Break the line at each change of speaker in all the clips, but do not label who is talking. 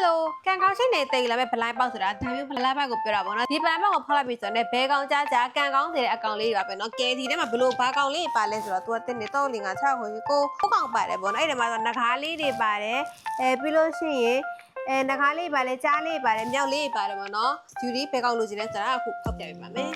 Hello ကန်ကောင်းရှိနေတိတ်လာမဲ့ blind box ဆိုတာဒါမျိုး blind box ကိုပြောတာပေါ့နော်ဒီ blind box ကိုဖောက်လိုက်ပြီဆိုတော့ဘဲကောင်ကြားကန်ကောင်းစေတဲ့အကောင်လေးတွေပါပဲနော်ကဲဒီထဲမှာဘလို့ဘာကောင်လေးပါလဲဆိုတော့ तू ကတင်းနေတော့5 6ခွေကိုကောင်ပါတယ်ပေါ့နော်အဲ့ဒီမှာဆိုငကားလေးတွေပါတယ်ပြီးလို့ရှိရင်ငကားလေးပါတယ်ကြားလေးပါတယ်မြောက်လေးပါတယ်ပေါ့နော်ဂျူဒီဘဲကောင်လိုချင်လဲဆိုတာအခုဖောက်ပြပေးပါမယ်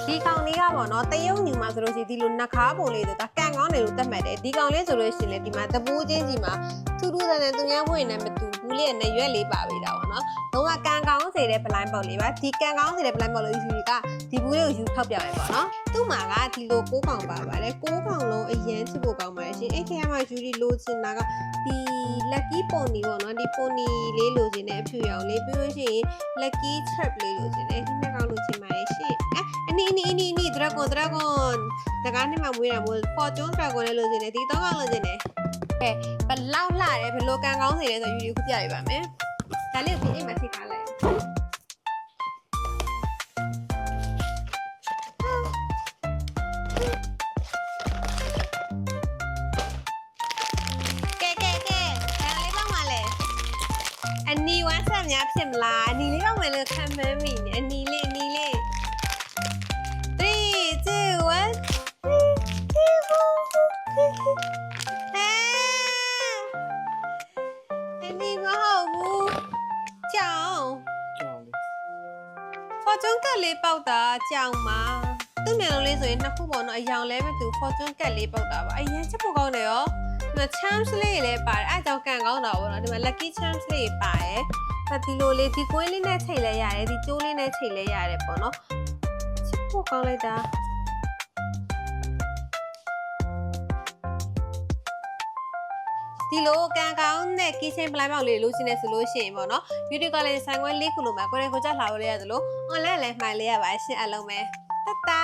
ဒီကောင်လေးကပေါ့နော်တရုံညူမှာဆိုလို့ရှိရင်ဒီလိုနှခါပုံလေးဆိုတာကန်ကောင်းတယ်လို့သတ်မှတ်တယ်ဒီကောင်လေးဆိုလို့ရှိရင်လေဒီမှာတပူးချင်းစီမှာထူးထူးဆန်းဆန်းသူများဝင်နေမတူဘူးလေးနဲ့ရွက်လေးပါပေးတာပေါ့နော်လုံးဝကန်ကောင်းစေတဲ့ blind box လေးပါဒီကန်ကောင်းစေတဲ့ blind box လေးယူကဒီဘူးလေးကိုယူထောက်ပြမယ်ပေါ့နော်သူ့မှာကဒီလို6ကောင်ပါပါတယ်6ကောင်လုံးအရင်ချစ်ဖို့ကောင်းပါတယ်ရှင်အဲ့ထဲမှာယူဒီလိုချင်တာကဒီ lucky pony ပေါ့နော်ဒီ pony လေးလိုချင်တဲ့အဖြူရောင်လေးပြီးလို့ရှိရင် lucky trap လေးလိုချင်တယ်ဒီနှစ်ကောင်လိုချင်ပါတယ်ရှင်အနီ dragon တကားနှစ်မှာမွေးတာမို့ fortune dragon လေးလိုချင်တယ်ဒီ3ကောင်လိုချင်တယ်ကဲဘလောက်လှတယ်ဘလို့ကန်ကောင်းစေလဲဆိုယူဒီခုပြရပါမယ်ဒါလေးကိုအိမ်မှာထိထားလိုက်ကဲဒါလေးပေါက်ပါလေအနီဝမ်းဆက်များဖြစ်မလားအနီလေးပေါက်မယ်လို့ခံမှန်းမိနေအနီလေး3 2 1fortune ကတ်လေးပေါက်တာကြောင်ပါသူ့မျက်လုံးလေးဆိုရင်နှစ်ခုပေါ့နော်အယောင်လဲမဲ့သူ fortune ကတ်လေးပေါက်တာပါအရင်ချက်ဖို့ကောင်းတယ်ရောဒီမှာ chance လေးလည်းပါတယ်အဲကြောင့်ကန်ကောင်းတာပေါ့နော်ဒီမှာ lucky chance လေးပါတယ်ဒီလိုလေးဒီကွင်းလေးနဲ့ချိန်လဲရတယ်ဒီကျိုးလေးနဲ့ချိန်လဲရတယ်ပေါ့နော်ချက်ဖို့ကောင်းလိုက်တာဒီလိုကန်ကောင်းတဲ့ keychain blind box လေးလိုချင်နေဆိုလို့ရှိရင်ပေါ့နော် beauty college ဆိုင်ခွဲ၄ခုလုံးမှာကိုယ်တိုင်ကိုကြလှလို့ရသလို online လည်းမှန်လေးရပါရှင်အားလုံးပဲတတာ